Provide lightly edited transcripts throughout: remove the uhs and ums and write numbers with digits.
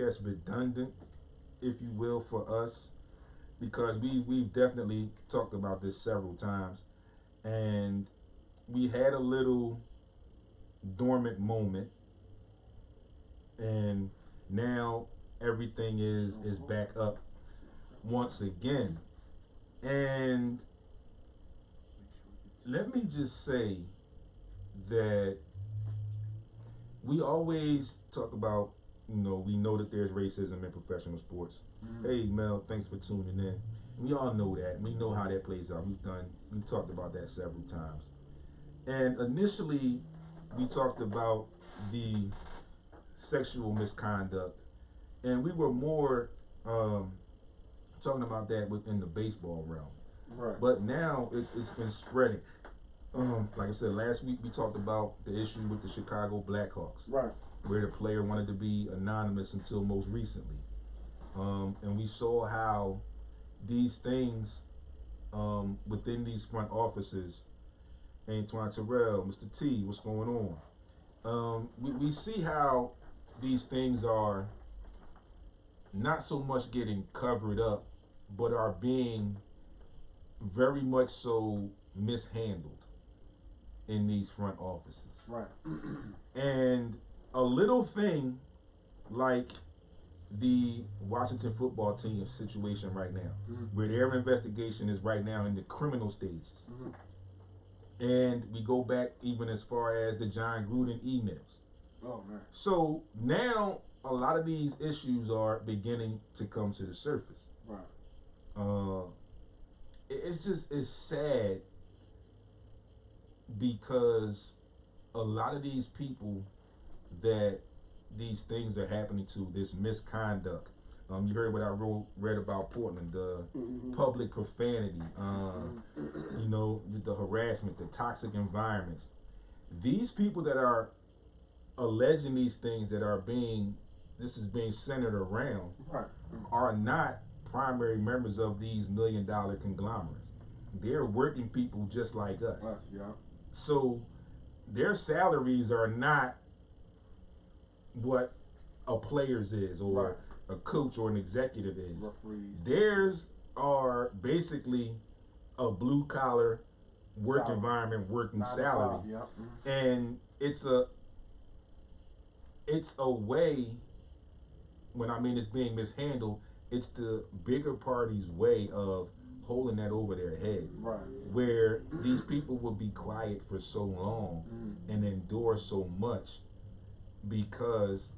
guess, redundant, if you will, for us, because we've definitely talked about this several times, and we had a little dormant moment, and now everything is back up once again. And let me just say that we always talk about, we know that there's racism in professional sports. Hey Mel, thanks for tuning in. We all know that. We know how that plays out. We've talked about that several times. And initially we talked about the sexual misconduct, and we were more talking about that within the baseball realm. Right. But now it's been spreading. Like I said, last week we talked about the issue with the Chicago Blackhawks, Right. where the player wanted to be anonymous until most recently. And we saw how these things within these front offices, Antoine Terrell, Mr. T, what's going on? We see how these things are not so much getting covered up, but are being very much so mishandled in these front offices. Right. And a little thing like the Washington football team situation right now, where their investigation is right now in the criminal stages. And we go back even as far as the John Gruden emails. Oh, man. So now a lot of these issues are beginning to come to the surface. Right. It's sad because a lot of these people that these things are happening to, this misconduct. You heard what I read about Portland, the public profanity, the harassment, the toxic environments. These people that are alleging these things this is being centered around, Right. are not primary members of these $1 million conglomerates. They're working people just like us. Right. Yeah. So their salaries are not what a player's is, or Right. a coach or an executive is. Referees. Theirs are basically a blue collar work Salary. environment, working 9 to salary. 5, yeah. And it's a way, when I mean it's being mishandled, it's the bigger party's way of holding that over their head. Right. Where these people will be quiet for so long and endure so much, because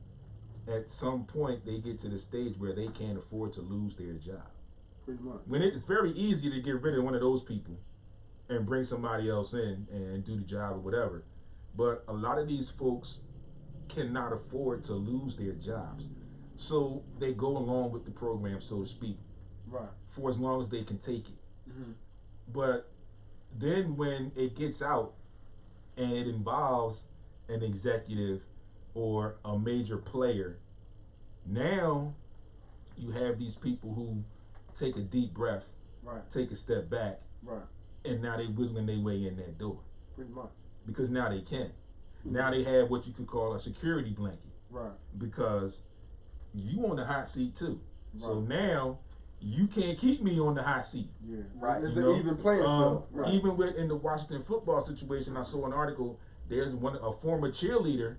at some point they get to the stage where they can't afford to lose their job. Pretty much. When it's very easy to get rid of one of those people and bring somebody else in and do the job or whatever. But a lot of these folks cannot afford to lose their jobs. So they go along with the program, so to speak, Right. for as long as they can take it. But then when it gets out and it involves an executive or a major player, now you have these people who take a deep breath, Right. take a step back, Right. and now they wiggling their way in that door. Pretty much. Because now they can. Now they have what you could call a security blanket. Right. Because you on the hot seat too. So Right. now you can't keep me on the hot seat. Yeah. Right. It's You an know? even playing field. Right. Even in the Washington football situation, I saw an article. There's a former cheerleader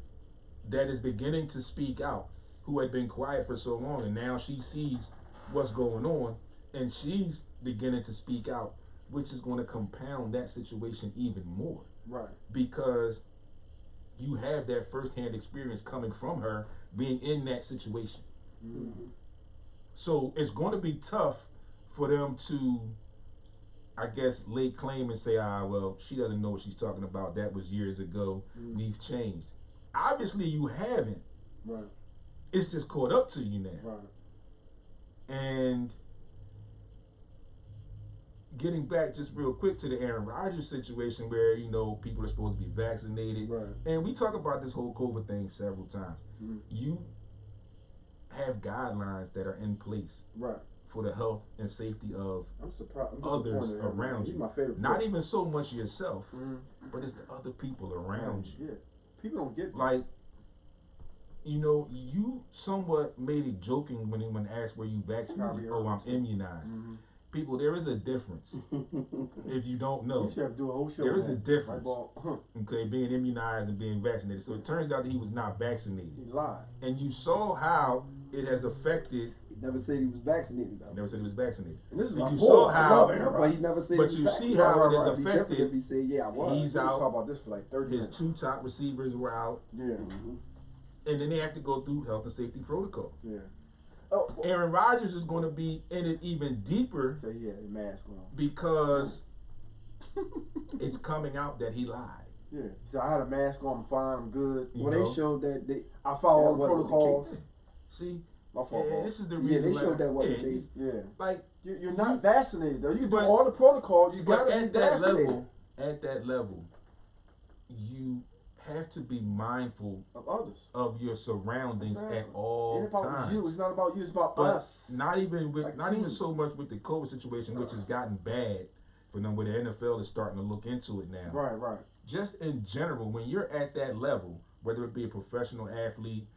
that is beginning to speak out, who had been quiet for so long, and now she sees what's going on, and she's beginning to speak out, which is going to compound that situation even more. Right. Because you have that firsthand experience coming from her being in that situation. So it's going to be tough for them to, I guess, lay claim and say, well, she doesn't know what she's talking about. That was years ago. We've changed. Obviously, you haven't. Right. It's just caught up to you now. Right. And getting back just real quick to the Aaron Rodgers situation, where people are supposed to be vaccinated, Right. and we talk about this whole COVID thing several times. You have guidelines that are in place Right. for the health and safety of I'm surprised. I'm others disappointed in him, man. around He's you. my favorite Not player. even so much yourself, but it's the other people around you. Yeah. People don't get that. Like, you know, you somewhat made it joking when asked were you vaccinated. Oh, I'm immunized. Mm-hmm. People, there is a difference. If you don't know, We should have to do a whole show. there is on a that. difference. Right, Okay, being immunized and being vaccinated. So it turns out that he was not He vaccinated, lied. and you saw how it has affected. He never said he was vaccinated though. I never said he was vaccinated. And this is But my you boy. saw I how- love him, But he never said But he you was see vaccinated. how it has It'd be different affected. if he said, yeah, I was. He's We out. talk about this for like 30 His minutes. 2 top receivers were out, Yeah. and then they have to go through health and safety protocol. Yeah. Oh, well, Aaron Rodgers is going to be in it even deeper so he had a mask on. because it's coming out that he lied. Yeah. So I had a mask on. I'm fine. I'm good. You Well, know? they showed that they. I follow all That the wasn't the protocols. case. See, My fault. and bro. this is the Yeah, reason. they like, showed that wasn't yeah, the case. Yeah. Like, You're not vaccinated though. You can do But- all the protocol. You but gotta at be that vaccinated. level, you have to be mindful Of others. of your surroundings Exactly. at all It ain't about times. you. It's not about you. It's about But us. not even with, Like not even team. so much with the COVID situation, which has gotten bad for them. Where the NFL is starting to look into it now. Right. Right. Just in general, when you're at that level, whether it be a professional athlete,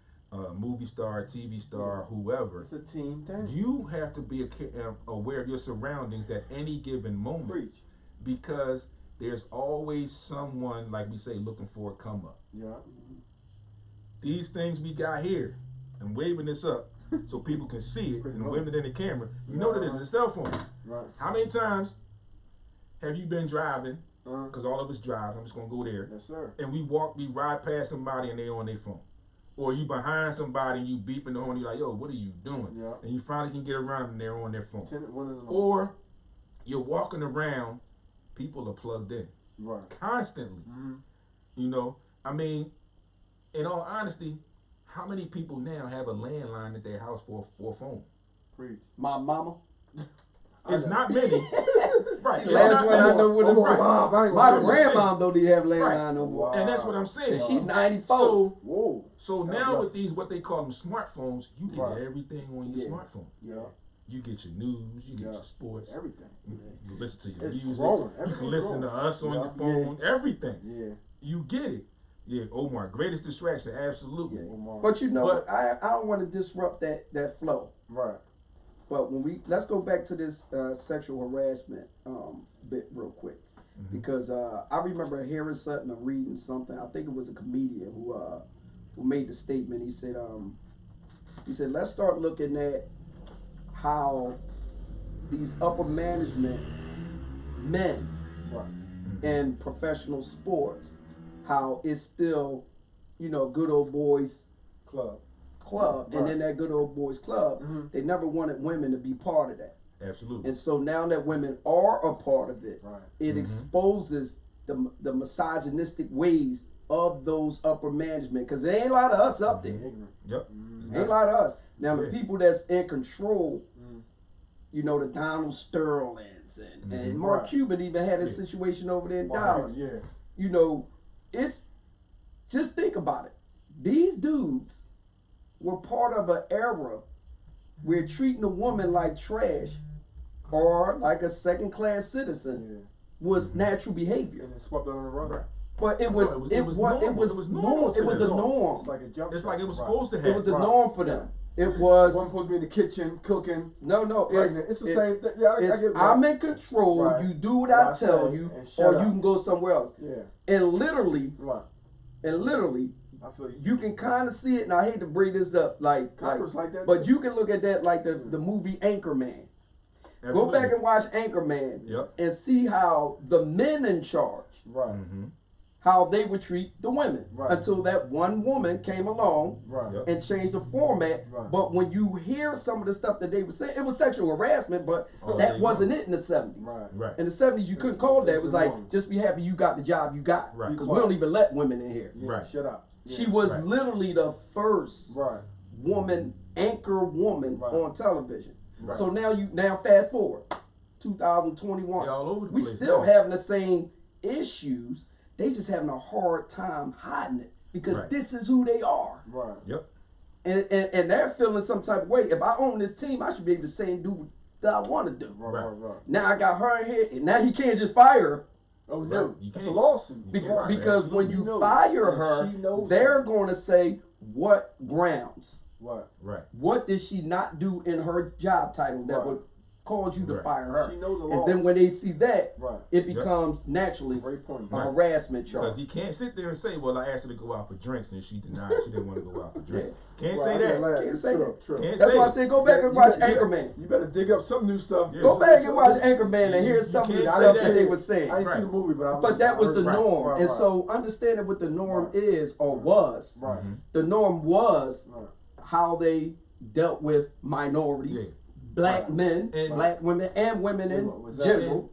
movie star, TV star, whoever, It's a team thing. you have to be aware of your surroundings at any given moment, Preach. because there's always someone, like we say, looking for a come up. Yeah. These things we got here, I'm waving this up so people can see it, Pretty and much. waving it in the camera. You know that it's a cell phone. Right. How many times have you been driving? Uh, Because all of us drive. I'm just gonna go there. yes, sir. And we ride past somebody and they on their phone. Or you behind somebody and you beeping the horn, you're like, yo, what are you doing? Yeah. And you finally can get around them and they're on their phone. One of them. Or you're walking around, people are plugged in Right. constantly. Mm-hmm. You know, I mean, in all honesty, how many people now have a landline at their house for a phone? Preach. My mama. It's not many. Right. The last one I know would have Right. My Right. grandma though didn't have landline Right. no more. And that's what I'm saying. She's 94. Whoa. So That's now rough. with these, what they call them smartphones, you get Right. everything on your Yeah. smartphone. Yeah. You get your news, you get Yeah. your sports, Everything. you listen to your It's music, growing. you can Everything's listen to growing. us on Yeah. your phone, everything. Yeah. You get it. Yeah, Omar, greatest distraction, absolutely. Yeah. Omar. But you know, But- I don't want to disrupt that flow. Right. But let's go back to this sexual harassment bit real quick, because I remember hearing something or reading something. I think it was a comedian who made the statement. He said let's start looking at how these upper management men Right. in professional sports, how it's still, good old boys Club. club, and Right. in that good old boys club, Mhm. they never wanted women to be part of that. Absolutely. And so now that women are a part of it, Right. it Mhm. exposes the misogynistic ways of those upper management, because there ain't a lot of us up there. Ignorant. Yep. Ain't a lot of us. Now the Yeah. people that's in control, Mm. the Donald Sterlings and Mhm. Mark Right. Cuban even had a Yeah. situation over there in Right. Dallas. Yeah. It's just think about it. These dudes were part of an era where treating a woman like trash or like a second class citizen Yeah. was natural behavior. And it swept it on the run. Right. But it No, was it was it normal. was It was normal it was to the them. norm. It's like a jump. It's like it was Right. supposed to It happen. was the Right. norm for them. It One was supposed to be in the kitchen cooking. no Pregnant. It's the same thing. Yeah, I It's get I'm that. in control. Right. You do what What I I tell say you, and or shut you up. can go somewhere else. Yeah. And literally, Right. I feel you. you can kind of see it. And I hate to bring this up, Coppers like that but too. you can look at that like the movie Anchorman. Go Absolutely. back and watch Anchorman Yep. and see how the men in charge, Right. Mm-hmm. how they would treat the women, Right. until that one woman came along Right. Yep. and changed the format. Right. But when you hear some of the stuff that they were saying, it was sexual harassment, but Oh, that there you wasn't go. it in the 70s. Right. Right. In the 70s, you couldn't call that. It was It's like, normal. just be happy you got the job you got. Right. Because we don't even let women in here. Yeah, Right. Shut up. She Yeah. was Right. literally the first Right. anchor woman Right. on television. Right. So now fast forward, 2021. They're all over the We place still now. having the same issues. They just having a hard time hiding it because Right. this is who they are. Right. Yep. And they're feeling some type of way. If I own this team, I should be able to say and do what I want to do. Right. Right. Right. Right. Now I got her in here, and now he can't just fire her. Oh Right. no, You it's a can't. lawsuit. Right. Because when you knows. fire And her, she knows they're that. going to say what grounds. Right. Right. What did she not do in her job title that Right. would cause you to Right. fire her? She knows the And law. then when they see that, Right. it becomes naturally Great point. a Right. harassment Because charge. he can't sit there and say, "Well, I asked her to go out for drinks," and she denied she didn't want to go out for drinks. Can't Right, say I that. ain't lying. Can't say True, that. true. Can't That's say why I it. said go back and watch You better- Anchorman. You better dig up some new stuff. Yeah. Go back and watch Anchorman and hear You some of the can't stuff say that that. they were saying. I ain't Right. seen the movie, but But that was the right, norm. right, And right. so understanding what the norm Right. is or was, Right. the norm was Right. how they dealt with minorities, Yeah. black Right. men, And- black women, and women in Right. general.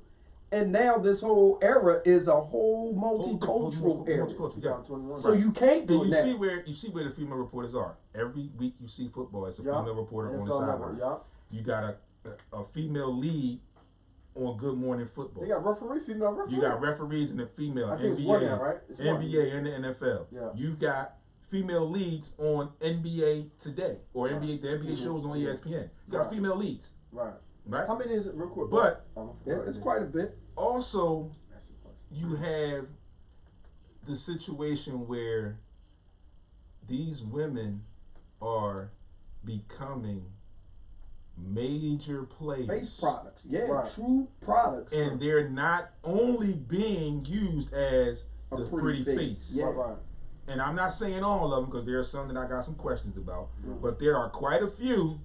And now this whole era is a whole multicultural era. Multicultural, yeah. 2021. So you can't do And it you now. see where the female reporters are. Every week you see football, it's a Yeah. female reporter on the NFL Network, sideline. yeah. You got a female lead on Good Morning Football. They got referee, female referee. You got referees in the female I think it's NBA, one now, right? It's one. NBA and the NFL. Yeah. You've got female leads on NBA Today or Right. NBA. The NBA Mhm. shows on ESPN. You got Right. female leads, Right. right? How many is it, real quick? But It's quite a bit. also you have the situation where these women are becoming major players. Face products. Yeah, Right. true products. And they're not only being used as A the pretty pretty face. face. Yeah. Right. And I'm not saying all of them because there are some that I got some questions about. Mhm. But there are quite a few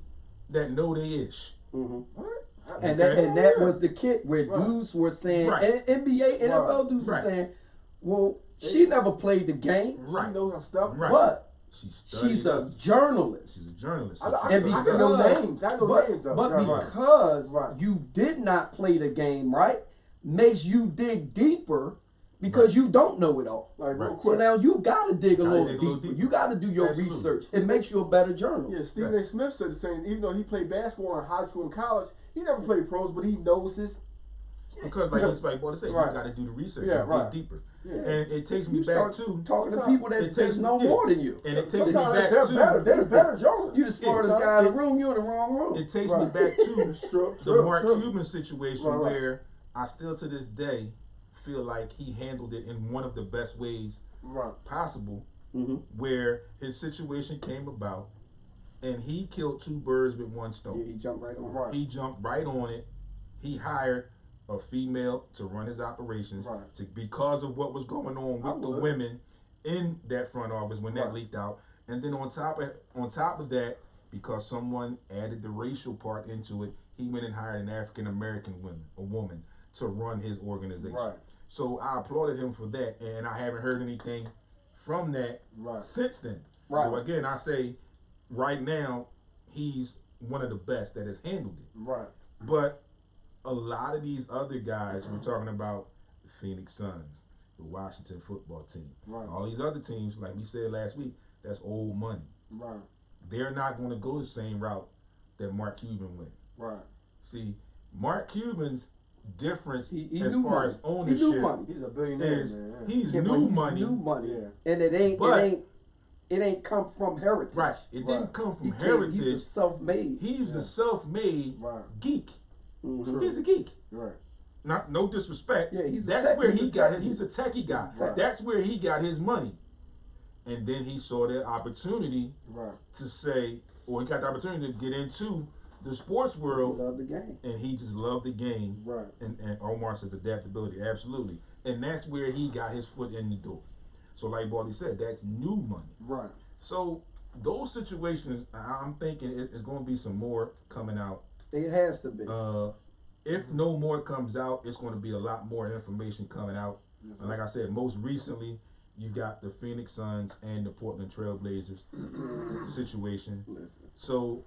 that know they ish. hmm What? And Okay. that was the kit where Right. dudes were saying, Right. and NBA, NFL Right. dudes were Right. saying, well, she never played the game, Right. She knows her stuff. Right. but She studied she's a up. journalist. She's a journalist. I so she And can studied know up. names. I know but, names though. but Right. because Right. you did not play the game right, makes you dig deeper because you don't know it all. Like real Right. So quick. now you gotta dig a Gotta little dig a deeper. little deeper. You gotta do your Absolutely. research. It makes you a better journalist. Yeah, Stephen Yes. A. Smith said the same. Even though he played basketball in high school and college, he never played pros, but he knows his. Because like it's like what I say, Right. you got to do the research. Yeah, and right. dig deeper. Yeah. And it takes me You back start to talking to Sometimes people that it takes that's me- know yeah. more than you. and it takes me Sometimes back they're to better. They're better journalists. You the smartest guy in the room. You in the wrong room. it takes me Right. back to True, the true, Mark true. Cuban situation Right, right. where I still to this day feel like he handled it in one of the best ways Right. possible, hmm where his situation came about and he killed two birds with one Yeah, stone. he jumped right on. Right. He jumped right on it. He hired a female to run his operations Right. because of what was going on I with the would. women in that front office when that Right. leaked out. And then on top of that, because someone added the racial part into it, he went and hired an African American woman to run his organization. Right. So I applauded him for that, and I haven't heard anything from that Right. since then. Right. So again, I say right now he's one of the best that has handled it. Right. But a lot of these other guys, we're talking about the Phoenix Suns, the Washington football team, Right. all these other teams, like we said last week, that's old money. Right. They're not going to go the same route that Mark Cuban went. Right. See, Mark Cuban's difference He as knew far money. as He ownership knew money. He's a billionaire, is man. he's Yeah, but new he's money. New money. Yeah. And it But- ain't come from heritage. Right. It Right. didn't come from He's a heritage. self-made. He's Yeah. a self-made Right. geek. Mhm. True. He's a geek. Right. Not no disrespect. Yeah, he's a that's tech- where he's he a got it. techie. He's a techie guy. Right. That's where he got his money. And then he saw that opportunity Right. to say, or he got the opportunity to get into the sports He world, loved the game. and he just loved the game. Right. And Omar says adaptability, absolutely. And that's where he got his foot in the door. So like Baldy said, that's new money. Right. So those situations, I'm thinking it's going to be some more coming out. It has to be. If no more comes out, it's going to be a lot more information coming out. And like I said, most recently, you got the Phoenix Suns and the Portland Trailblazers situation. Listen, So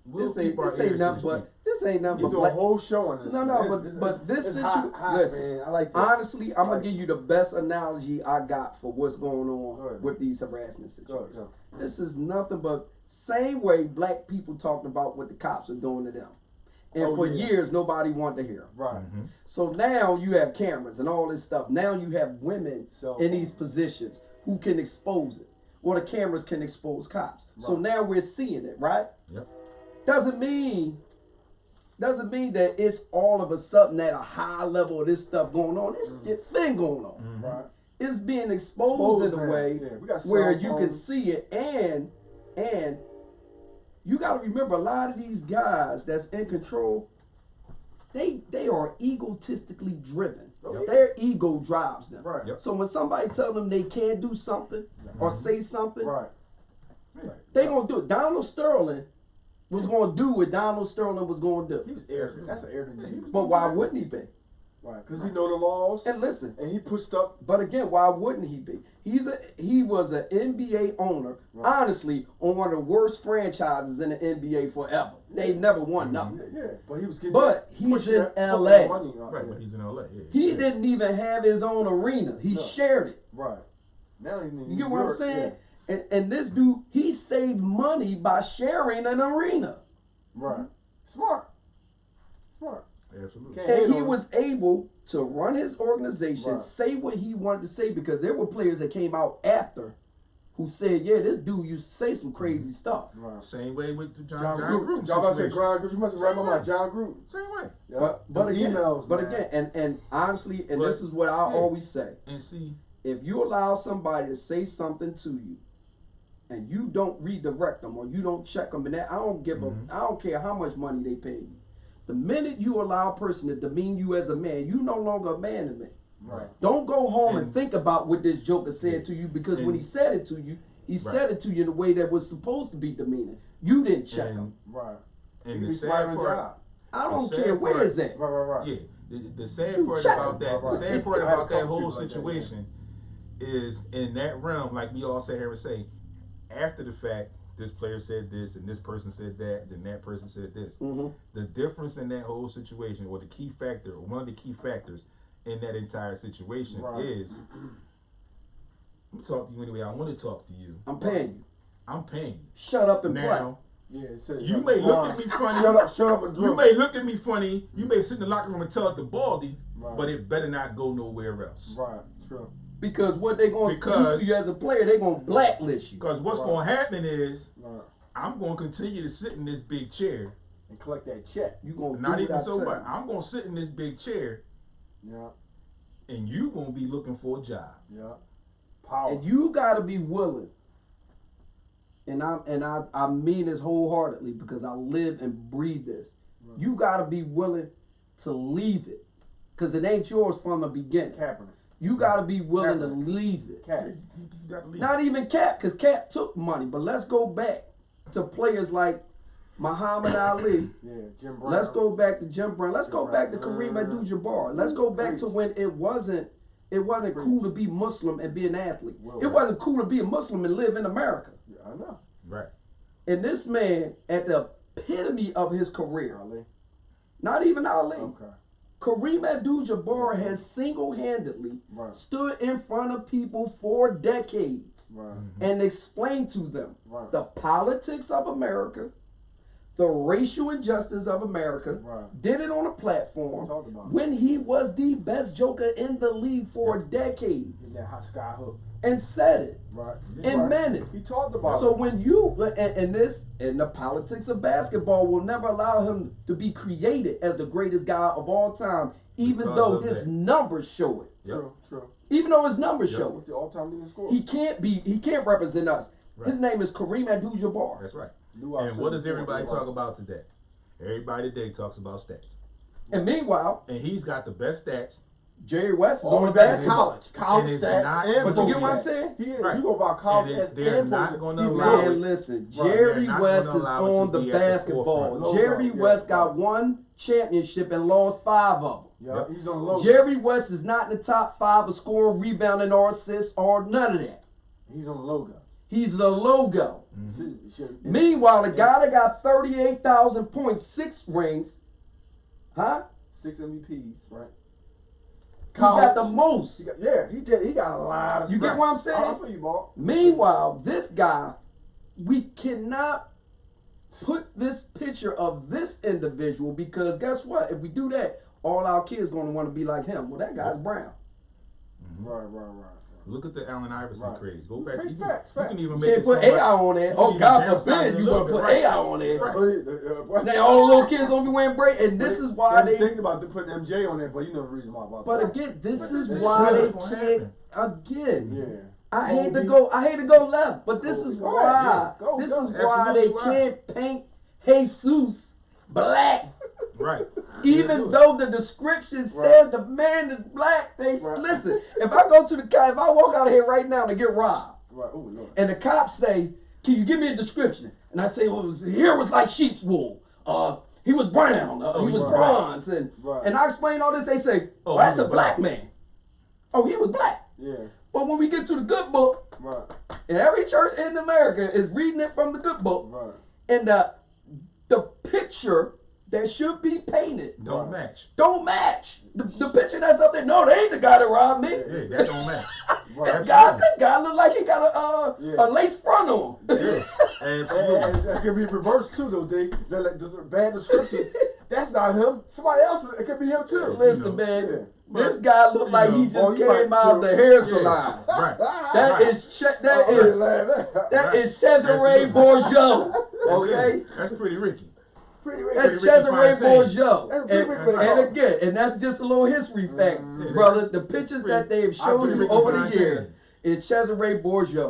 we'll this ain't keep our this ain't ears nothing to the but this ain't nothing You but do a black. whole show on this. No, man. no, It's- but this it's hot, hot, listen. man. I like that. Honestly, I'm gonna give you the best analogy I got for what's going Go on ahead. with these harassment Go, situations. go. This is nothing but same way black people talked about what the cops are doing to them. And Oh, for yeah. years, nobody wanted to hear 'em. Right. Mhm. So now you have cameras and all this stuff. Now you have women So- in these positions who can expose it. Or the cameras can expose cops. So Right. now we're seeing it, right? Yep. Doesn't mean doesn't mean that it's all of a sudden at a high level of this stuff going on. It's been going on. Mm-hmm. Right. It's being exposed in a now. way Yeah, we got where cell you can phones. see it, and you got to remember, a lot of these guys that's in control, they are egotistically driven. Yep. Their ego drives them. Right. Yep. So when somebody tell them they can't do something or say something, Right. they gonna do it. Donald Sterling was gonna do what Donald Sterling was gonna He do. was arrogant. That's an arrogant. But why wouldn't he be? Right. Because he know the laws. And listen, And he pushed up. but again, why wouldn't he be? He was an NBA owner, Right. honestly, on one of the worst franchises in the NBA forever. They never won nothing. Yeah. But he was getting. But he's pushing in that LA. money out Right, there. but he's in LA. Yeah. He didn't even have his own arena. He No. shared it. Right. Now he's in You get what I'm Europe, saying? yeah. And this dude, he saved money by sharing an arena. Right. Smart. Smart. Absolutely. Can't And hate he on was able to run his organization, Right. say what he wanted to say, because there were players that came out after who said, yeah, this dude used to say some crazy stuff. Right. Same way with the John Gruden Gruden. Y'all about to say situation. John Gruden? You must have read my mind. John Gruden. Same way. Yeah. But Them again, emails, man. and honestly, and But, this is what I yeah. always say. And see, If you allow somebody to say something to you and you don't redirect them or you don't check them, and that I don't give Mm-hmm. a, I don't care how much money they pay you. The minute you allow a person to demean you as a man, you no longer a man to me. Right. Don't go home and And- think about what this joker said to you, because when And- he said it to you, he said it to you in a way that was supposed to be demeaning. You didn't check him. Right. and He the was sad firing part, job. I don't the care sad where part- it's at. Right. yeah, the sad You part check about him. that, the Right. sad part I had a about that couple whole people like that, situation is in that realm, like we all sit here and say, after the fact, this player said this and this person said that, then that person said this. Mhm. The difference in that whole situation, or the key factor, or one of the key factors in that entire situation Right. is, I'm talk to you anyway. I want to talk to you. I'm paying you. I'm paying you. Shut up and play. Now, Yeah. It said, you may look at me funny. Shut up and You drill. may look at me funny. You may sit in the locker room and tell it to Baldy, Right. but it better not go nowhere else. Right. True. Because what they going to do Because- to you as a player, they going to blacklist you. Because what's Right. going to happen is, Right. I'm going to continue to sit in this big chair. And collect that check. You going to Not do even what I so tell much. you. I'm going to sit in this big chair, Yeah. and you going to be looking for a job. Yeah. Power. And you got to be willing. And I mean this wholeheartedly, because I live and breathe this. Right. You got to be willing to leave it, because it ain't yours from the beginning. Kaepernick. You got to be willing to Kaepernick. leave it. Cat. You got to leave. Not even Cap, because Cap took money. But let's go back to players like Muhammad Ali. Yeah. Jim Brown. Let's go back to Jim Brown. Let's Jim go back to Brown. Kareem Abdul-Jabbar. Let's go back to when it wasn't cool to be Muslim and be an athlete. Well, It wasn't cool to be a Muslim and live in America. Yeah, I know. Right. And this man, at the epitome of his career, Ali. not even Ali, Okay. Kareem Abdul-Jabbar has single-handedly Right. stood in front of people for decades Right. and explained to them Right. the politics of America, the racial injustice of America, Right. did it on a platform Talk about it. when he was the best joker in the league for decades, In that hot sky hook. and said it Right. and Right. meant it. He talked about So it. when you and the politics of basketball will never allow him to be created as the greatest guy of all time, even Because though of his that. numbers show it. True. True. Even though his numbers Yep. show What's it, the all-time leading scorer? he can't represent us. Right. His name is Kareem Abdul-Jabbar. That's right. Knew I And said what does before, everybody right. talk about today? Everybody today talks about stats. And meanwhile, And he's got the best stats. Jerry West is All on the the best basketball. college And it's stats, not- and But you get what I'm post stats. saying? He is. Right. You go about college And it's- stats they're and not post gonna He's allow good. Man, listen, Right, Jerry they're not West gonna is allow it on to the be at the basketball. forefront. Jerry Yeah. West got one championship and lost 5 of them. Yeah, Yep. he's on the low. Jerry West is not in the top 5 of scoring, rebounding, or assists, or none of that. He's on the logo. He's the logo. Should- Meanwhile, the guy that got 38,000 points, 6 rings, huh? 6 MVPs, right? He got the most. He got, yeah, he did. He got a lot of. You get stats. what I'm saying? I feel you, ball. Meanwhile, this guy, we cannot put this picture of this individual, because guess what? If we do that, all our kids going to want to be like him. Well, that guy's brown. Right. Look at the Allen Iverson Right. craze. Go back. Big You facts. can even You make can't it put so AI on there. Oh, even God downsize forbid it a you little gonna put bit. AI on there. Right. Now all the little kids gonna be wearing braid, and this is why they they. thinking about putting MJ on there, but you know the reason why. About But that. again, this But is they why should. they It's gonna can't. happen. Again, Yeah. I hate to Kobe. go left, but this Kobe. is Go why. ahead, yeah. Go, This go. is why Absolutely they why. can't paint Jesus black. Right. Even though the description says the man is black, they listen. If I go to the cop, if I walk out of here right now and get robbed, Right. Oh, Lord. and the cops say, "Can you give me a description?" And I say, "Well, his hair was like sheep's wool. He was brown. He was right. bronze." And I explain all this. They say, "Oh, that's he a was black black. man. Oh, he was black." Yeah. But when we get to the good book, Right. and every church in America is reading it from the good book, Right. and the picture that should be painted Don't match. don't match. The picture that's up there, no, they ain't the guy that robbed me. Yeah, that don't match. This guy look like he got a lace front on. Yeah. Absolutely. And it can be reversed too, though. The bad description. That's not him. Somebody else. It could be him too. Listen, man, this guy look like he just you came might out of the hair salon. Right. That is Cesare Borgia. Okay, That's pretty Ricky. that's Ricky Cesare Fontaine. Borgia. And again, and that's just a little history fact, brother. The pictures that they've shown you over the years is Cesare Borgia,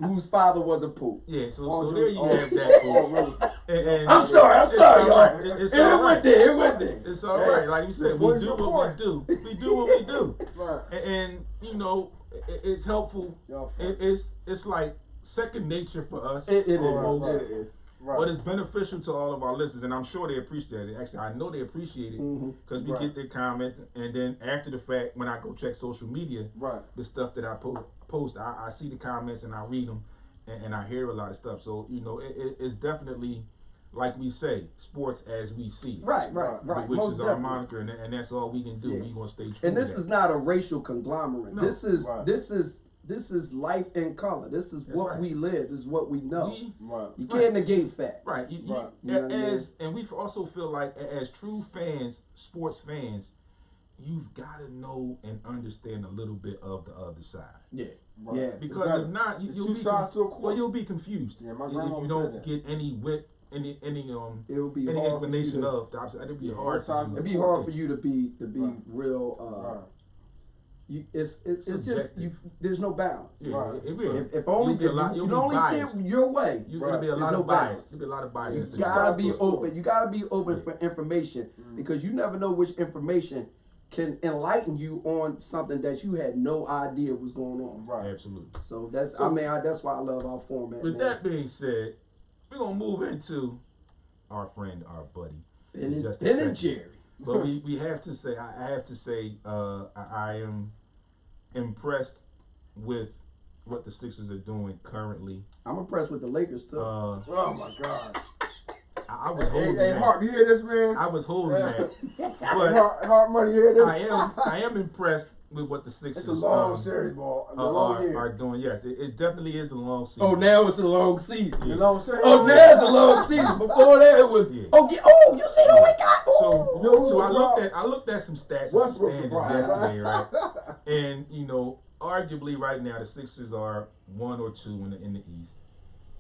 whose father was a poop. Yeah, so there you have that, folks. And I'm sorry, y'all. It's It all right. went there. It's all right. Like you said, we do what we do. We do what we do. Right. And you know, it's helpful. It's like second nature for us. It is. almost. It is. Right. But it's beneficial to all of our listeners, and I'm sure they appreciate it. Actually, I know they appreciate it because we get their comments, and then after the fact, when I go check social media, the stuff that I post, I see the comments and I read them, and I hear a lot of stuff. So you know, it's definitely, like we say, sports as we see it. Right. Which Most is our definitely. moniker, and that's all we can do. Yeah. We gonna stay true. And this to that. is not a racial conglomerate. No. This is life in color. This is what we live. This is what we know. You can't negate facts. Right. You know what I mean? And we also feel like as true fans, sports fans, you've got to know and understand a little bit of the other side. Yeah. Right. Yeah. Because if not, you'll be confused. Yeah, my if grandma you said don't that. get any It'll be any hard inclination for you of the opposite. It'll be hard for you. It'd be hard for you to be real. It's just there's no balance. Yeah, it will. If only You'll be a lot- you you'll can be only biased. see it your way. There'll be a lot There's of no bias. balance. There'll be a lot of bias. You in the gotta system. be open. You gotta be open for information because you never know which information can enlighten you on something that you had no idea was going on. Right. Absolutely. So that's that's why I love our format. With man. that being said, we're gonna move into our friend, our buddy, in just a Ben and second. Jerry. But we have to say, I have to say, I am impressed with what the Sixers are doing currently. I'm impressed with the Lakers too. Oh my God. I was holding that. Hart, you hear this, man? I was holding that. But Hart money, you hear this? I am impressed with what the Sixers It's a long series, ball. are doing. Yes, it definitely is a long season. Oh, now it's a long season. You know what I'm saying? Oh, now it's a long season. Before that, it was. Yeah. Oh, yeah. Oh, you see what we got? So I looked at some stats and some Westbrook standings surprise. yesterday, right? And you know, arguably right now the Sixers are 1 or 2 in the East.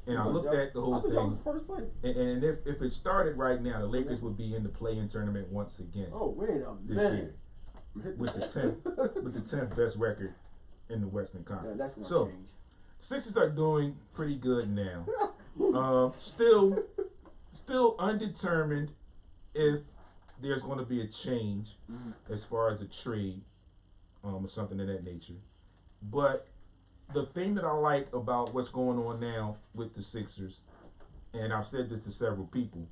And I looked at the whole thing, First place. and if it started right now, the Lakers would be in the play-in tournament once again Oh, wait a this minute. year with the 10th best record in the Western Yeah, Conference. that's gonna So change. Sixers are doing pretty good now. Still undetermined if there's going to be a change as far as the trade or something of that nature. But the thing that I like about what's going on now with the Sixers, and I've said this to several people,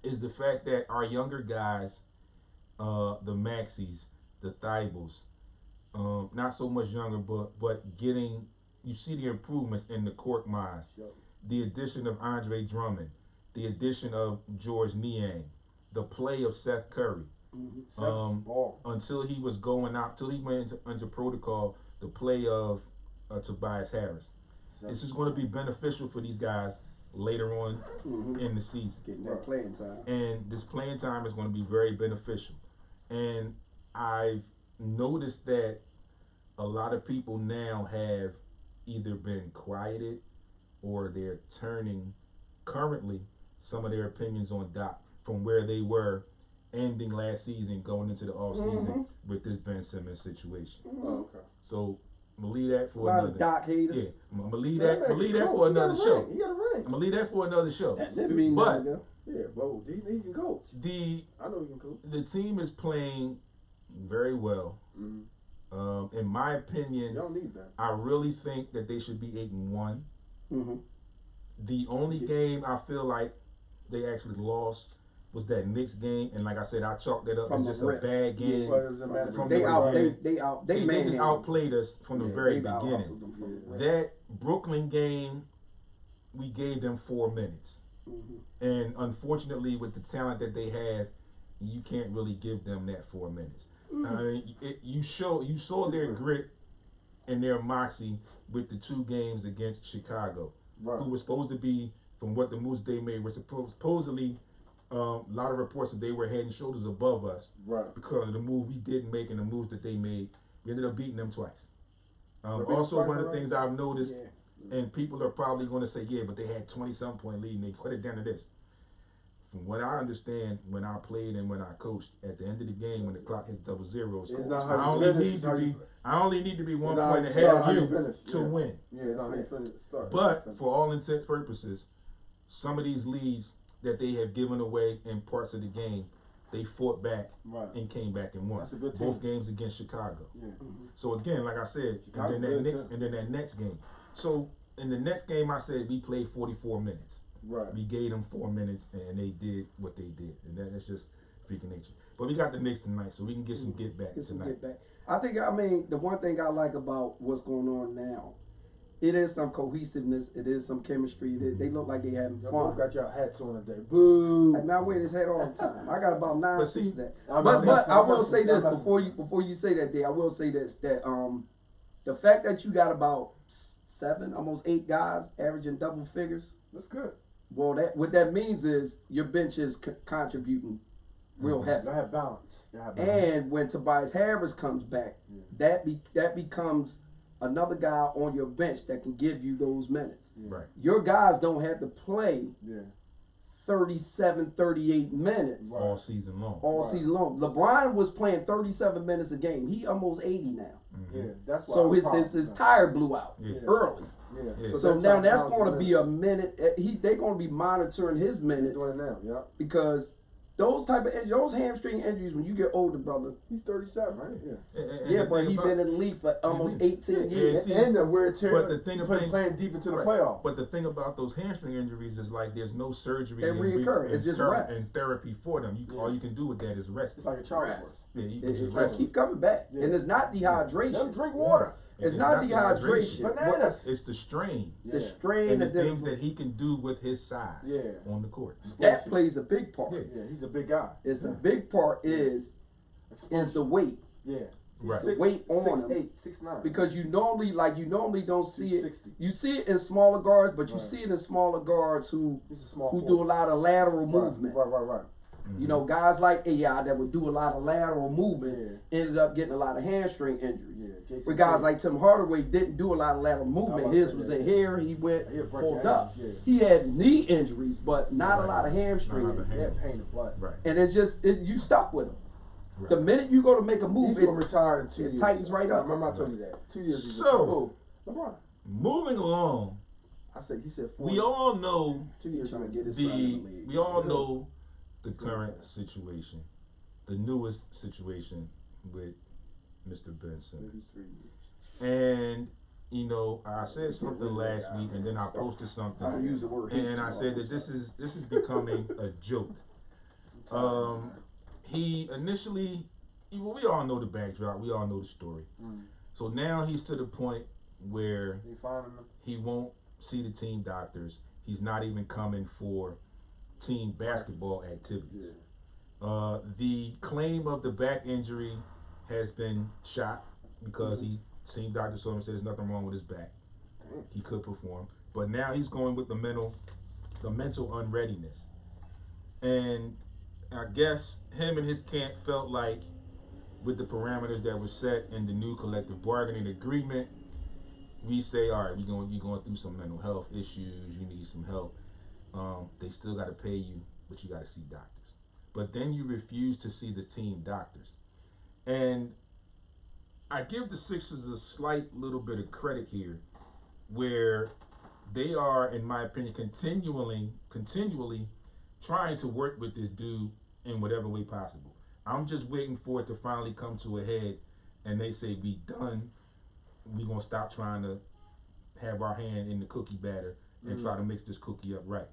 is the fact that our younger guys, the Maxis, the Thibels, not so much younger, but getting, you see the improvements in the Court Mize, the addition of Andre Drummond, the addition of George Niang, the play of Seth Curry. Until he was going out, till he went into protocol, the play of Tobias Harris. This is going to be beneficial for these guys later on in the season. Getting that playing time. And this playing time is going to be very beneficial. And I've noticed that a lot of people now have either been quieted or they're turning currently some of their opinions on Doc from where they were ending last season, going into the off season with this Ben Simmons situation. Oh, okay. So I'm gonna leave that A for lot another. of Doc haters. Yeah, I'm gonna leave that. I'm gonna leave that for another show. He got a ring. I'm gonna leave that for another show. That didn't mean But nothing. Yeah, bro, he can coach. the I know he can coach. the team is playing very well. In my You opinion, don't need that. I really think that they should be 8-1. Mm-hmm. The only game I feel like they actually lost was that Knicks game, and like I said, I chalked that up From as the just a rip. bad game. But it was a matter From They the out. beginning. They out. They They just manhandled. outplayed us from the very they beginning. out-hustled them from the rip. That Brooklyn game, we gave them 4 minutes. And unfortunately, with the talent that they have, you can't really give them that 4 minutes. I mean, you saw their grit and their moxie with the 2 games against Chicago, Right. who was supposed to be, from what the moves they made, were supposedly a lot of reports that they were head and shoulders above us Right. because of the move we didn't make and the moves that they made. We ended up beating them twice. But we Also, was one of the fighting, things I've noticed, Yeah. and people are probably going to say, yeah, but they had 20-some point lead and they put it down to this. From what I understand, when I played and when I coached, at the end of the game, when the clock hit double zeros, It's not I how you only finish, need it's to how be you- I only need to be 1 It's not point how ahead you of you finish, to yeah. win. Yeah, no, he finished start. But for all intents and purposes, some of these leads that they have given away in parts of the game, they fought back Right. and came back and won. That's a good Both team. games against Chicago. Yeah. So again, like I said, Chicago and then good, that too. next game. So in the next game, I said we played 44 minutes. Right. We gave them 4 minutes, and they did what they did, and that's just freaking nature. But we got the Knicks tonight, so we can get some get back Get some tonight. get back. I mean, the one thing I like about what's going on now, it is some cohesiveness. It is some chemistry. They look like they having Y'all fun. both got your hats on today. Boo. I mean, I wear this hat all the time. I got about 9 But see, pieces that. I'm But not I will messing- say I'm this messing- before you say that, Day. I will say this that the fact that you got about 7, almost 8 guys averaging double figures. That's good. Well, what that means is your bench is contributing real heavy. Y'all have balance. Y'all have balance. And when Tobias Harris comes back, that becomes another guy on your bench that can give you those minutes. Right. Your guys don't have to play Yeah. 37, 38 minutes All season long. all Right. season long. LeBron was playing 37 minutes a game. He almost 80 now. Yeah. That's why. So I'm his proud. his tire blew out Yeah. early. Yeah. Yeah. So now that's going to to be a minute. They're going to be monitoring his minutes doing it now. Yeah. because those type of those hamstring injuries when you get older, brother. He's 37, right? Yeah. Yeah, but he been in the league for almost 18 Yeah, years. see, And the wear tear. but the thing playing deep into the Right. playoffs. But the thing about those hamstring injuries is like there's no surgery They and reoccur. It's just rest. and therapy for them. All you can do with that is rest. It's like a child. Rest. Yeah, you can It just just rest. keep coming back, Yeah. and it's not Let them dehydration. drink water. It's not dehydration. Bananas. It's the strain The Yeah. strain and the of things that he can do with his size Yeah. on the court. that plays a big part. Yeah. Yeah, he's a big guy. It's a big part is the weight Yeah. He's Right. Six, Weight on him. 6'8", 6'9". because you normally don't see it. 260. You see it in smaller guards, but you Right. see it in smaller guards who He's a small do a forward. lot of lateral Right, movement. Right. You know, guys like AI that would do a lot of lateral movement Yeah. ended up getting a lot of hamstring injuries. Yeah, Jason Where guys Tatum. like Tim Hardaway didn't do a lot of lateral I movement. was His saying was that, in yeah. here. He went He'll break pulled your up. ankles, He had knee injuries, but not a Right. lot of hamstring Not a lot of injuries. He had pain in the blood. Right. And it's just you stuck with him. Right. The minute you go to make a move, He's gonna retire in 2 it years. tightens right up. Remember I told you that. 2 years. he's So- LeBron. Moving along, I said he said 40. we all know 2 years. trying to get his the son in the league. we all know the current situation, the newest situation with Mr. Ben Simmons. 33 years. And you know, I said something last week, and then I posted I don't something, use the word hate and too I said much. that this is becoming a joke. He initially, well, we all know the backdrop, we all know the story. So now he's to the point where He finding him. he won't see the team doctors. He's not even coming for team basketball activities. The claim of the back injury has been shot because team doctor saw him and said there's nothing wrong with his back. He could perform, but now he's going with the mental unreadiness. And I guess him and his camp felt like with the parameters that were set in the new collective bargaining agreement, we say, all right, you're going through some mental health issues, you need some help. They still got to pay you, but you got to see doctors. But then you refuse to see the team doctors. And I give the Sixers a slight little bit of credit here, where they are, in my opinion, continually trying to work with this dude in whatever way possible. I'm just waiting for it to finally come to a head, and they say, we done. We gonna stop trying to have our hand in the cookie batter and try to mix this cookie up right.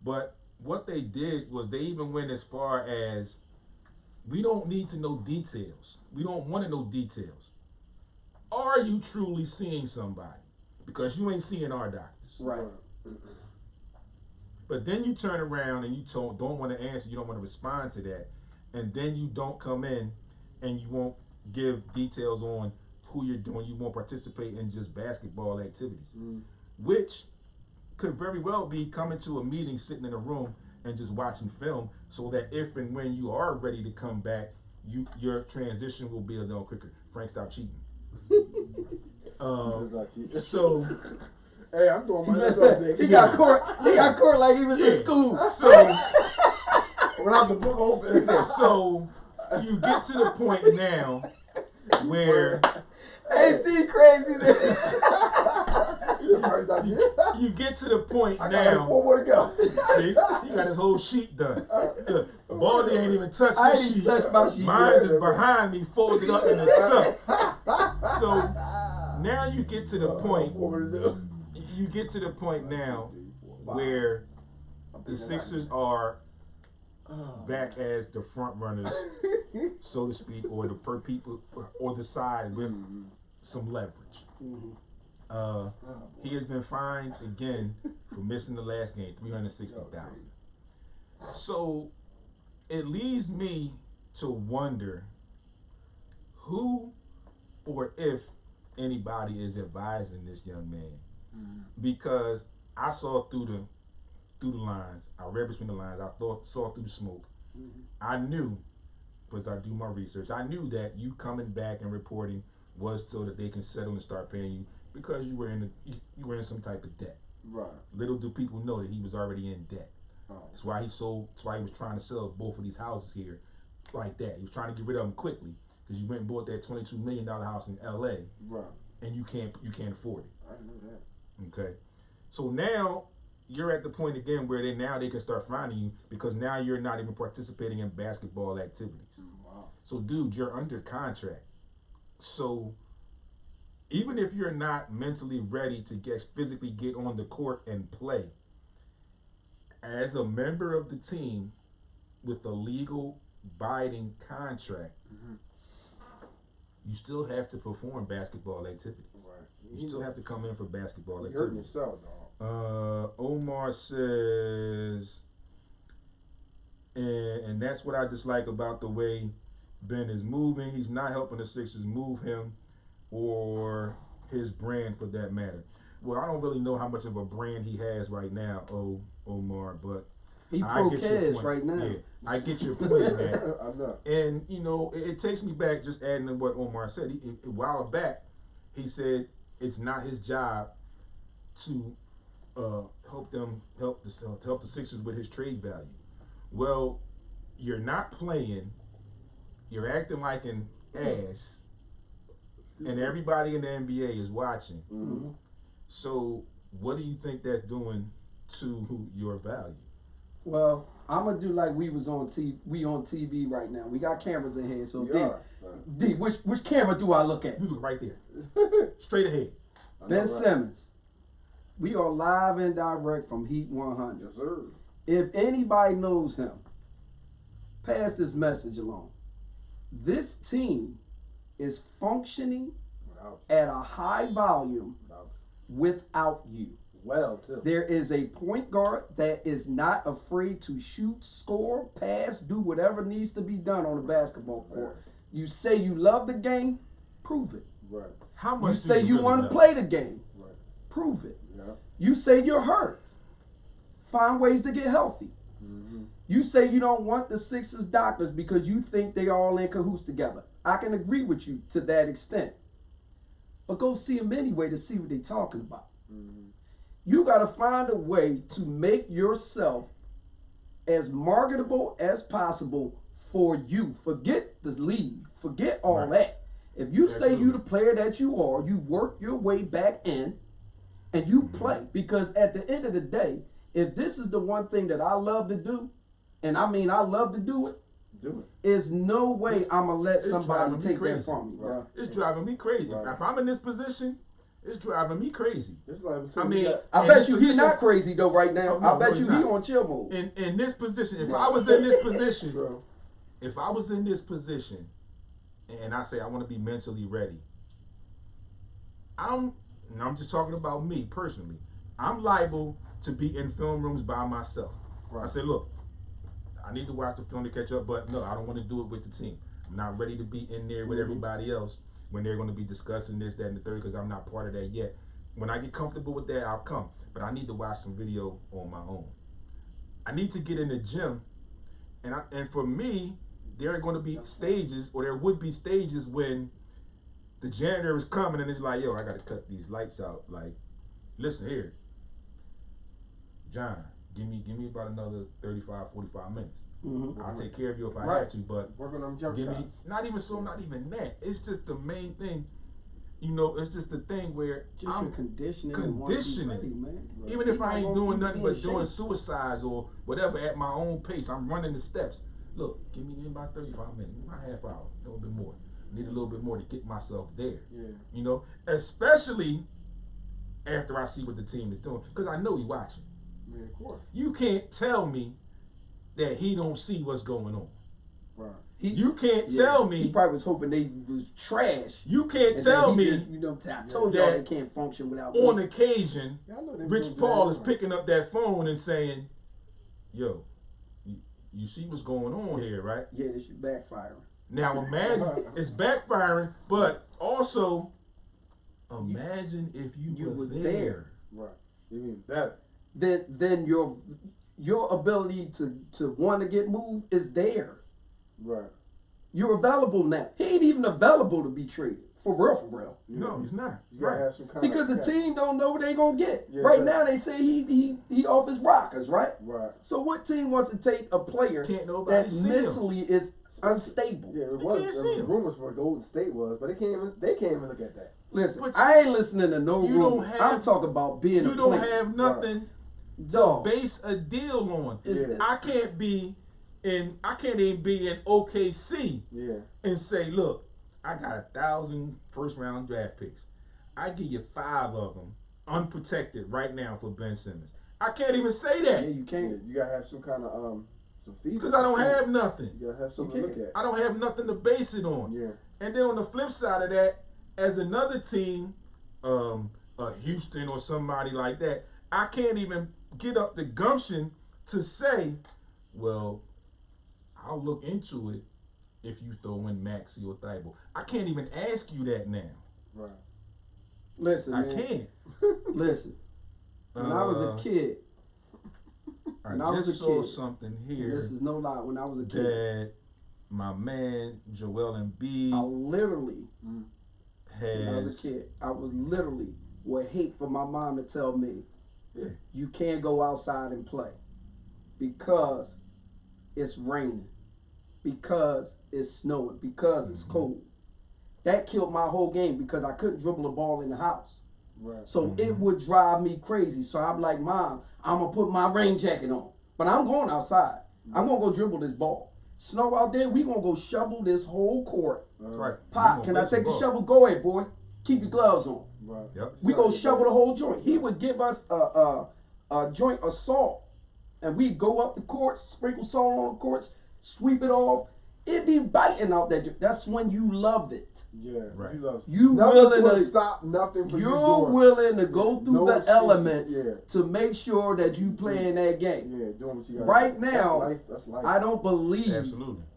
But what they did was they even went as far as, we don't need to know details. We don't want to know details. Are you truly seeing somebody? Because you ain't seeing our doctors. Right. But then you turn around and you don't want to answer, you don't want to respond to that. And then you don't come in and you won't give details on who you're doing. You won't participate in just basketball activities. Which could very well be coming to a meeting, sitting in a room and just watching film, so that if and when you are ready to come back, your transition will be a little quicker. Frank, stop cheating. So, hey, I'm doing my best. He got court like he was in school. So, without the book open. So you get to the point now where D crazy. you get to the point I now. got 4 more to go. See, he got his whole sheet done. Baldy ain't even touched I his ain't sheet. touched my sheet. Mine is behind me, folded up in the tuck. So now you get to the point. You get to the point now where the Sixers are back as the front runners, so to speak, or the people, or the side with some leverage. He has been fined again for missing the last game, $360,000. So it leads me to wonder who or if anybody is advising this young man, because I saw through the lines, I read between the lines, I saw through the smoke. I knew, because I do my research, I knew that you coming back and reporting was so that they can settle and start paying you, because you were in some type of debt. Right. Little do people know that he was already in debt. That's why he was trying to sell both of these houses here like that. He was trying to get rid of them quickly, because you went and bought that $22 million house in LA. Right. And you can't afford it. I knew that. Okay. So now you're at the point again where they can start finding you, because now you're not even participating in basketball activities. Wow. So dude, you're under contract. So even if you're not mentally ready to physically get on the court and play, as a member of the team with a legal binding contract, you still have to perform basketball activities. Right. You still have to come in for basketball You hurt activities. yourself, dog. Omar says, and that's what I dislike about the way Ben is moving. He's not helping the Sixers move him or his brand, for that matter. Well, I don't really know how much of a brand he has right now, Omar, but He I get your pro-cash point. right now. Yeah, I get your point in that. I know. And, it takes me back, just adding to what Omar said. A while back, he said it's not his job to help the Sixers with his trade value. Well, you're not playing, you're acting like an ass, and everybody in the NBA is watching. So what do you think that's doing to your value? Well, I'm gonna do like we was on TV. We on TV right now. We got cameras in here. So D, which camera do I look at? You look right there, straight ahead. Ben Simmons. We are live and direct from Heat 100. Yes, sir. If anybody knows him, pass this message along. This team is functioning at a high volume without you. Well, too. There is a point guard that is not afraid to shoot, score, pass, do whatever needs to be done on the basketball court. Right. You say you love the game, prove it. Right. How much You say you really want to love? play the game, Right. prove it. Yeah. You say you're hurt, find ways to get healthy. You say you don't want the Sixers doctors because you think they all in cahoots together. I can agree with you to that extent. But go see them anyway to see what they're talking about. You got to find a way to make yourself as marketable as possible for you. Forget the league. Forget all that. If you say you the player that you are, you work your way back in and you play. Because at the end of the day, if this is the one thing that I love to do, and I mean I love to do it, there's no way I'm going to let somebody take that from me, bro. It's driving me crazy. If I'm in this position, it's driving me crazy. It's like, I mean, I bet you he's not crazy though right now. I bet you he on chill mode. In this position, if I was in this position, if I was in this position, and I say I want to be mentally ready, I'm just talking about me personally. I'm liable to be in film rooms by myself. I say, look, I need to watch the film to catch up, but no, I don't want to do it with the team. I'm not ready to be in there with everybody else when they're going to be discussing this, that, and the third, because I'm not part of that yet. When I get comfortable with that, I'll come. But I need to watch some video on my own. I need to get in the gym, and for me, there are going to be stages, or there would be stages when the janitor is coming and it's like, yo, I got to cut these lights out. Like, listen here, John, give me about another 35, 45 minutes. I'll take care of you if I have to, but working on jump shots. Not even that. It's just the main thing. You know, it's just the thing where just I'm conditioning. Ready, man. Even if I ain't doing nothing but doing suicides or whatever at my own pace, I'm running the steps. Look, give me about 35 minutes, about half hour, a little bit more. Need a little bit more to get myself there. You know, especially after I see what the team is doing, because I know he's watching. Yeah, of course. You can't tell me that he don't see what's going on. Right. You can't tell me. He probably was hoping they was trash. You can't tell me. You know, I told y'all they can't function without me. On occasion, Rich Paul is picking up that phone and saying, yo, you see what's going on here, right? Yeah, this shit backfiring. Now imagine, it's backfiring, but also imagine if you were there. Right. You mean that? Then your ability to want to get moved is there. Right. You're available now. He ain't even available to be traded. For real. No, he's not. You gotta have some kind because the team don't know what they gonna get. Yeah, right now they say he off his rockers, right? Right. So what team wants to take a player that mentally is unstable? Yeah, it was rumors for Golden State but they can't even look at that. Listen, I ain't listening to no rumors. I'm talking about being a player. You don't have nothing to base a deal on. I can't even be in OKC and say, look, I got 1,000 first-round draft picks. I give you 5 of them unprotected right now for Ben Simmons. I can't even say that. Yeah, you can't. Yeah, you gotta have some kind of some feedback. Because I don't have nothing. You gotta have something to look at. I don't have nothing to base it on. Yeah. And then on the flip side of that, as another team, Houston or somebody like that, I can't even get up the gumption to say, well, I'll look into it if you throw in Maxey or Thibault. I can't even ask you that now. Right. Listen, I man. can't. Listen. When I was a kid, I just saw something here. This is no lie. When I was a kid, that my man Joel Embiid, I literally, has. when I was a kid, I was literally would hate for my mom to tell me, you can't go outside and play because it's raining, because it's snowing, because it's cold. That killed my whole game because I couldn't dribble a ball in the house. Right. So it would drive me crazy. So I'm like, Mom, I'm going to put my rain jacket on. But I'm going outside. I'm going to go dribble this ball. Snow out there, we going to go shovel this whole court. Right. Pop, can I take the shovel? Go ahead, boy. Keep your gloves on. Right. Yep. We go shovel the whole joint. He would give us a joint of salt. And we'd go up the courts, sprinkle salt on the courts, sweep it off. It'd be biting out that joint. That's when you loved it. Yeah, right. You willing to stop nothing from you're willing to go through the elements to make sure that you play in that game. Yeah, doing what you got. Right now, that's life. I don't believe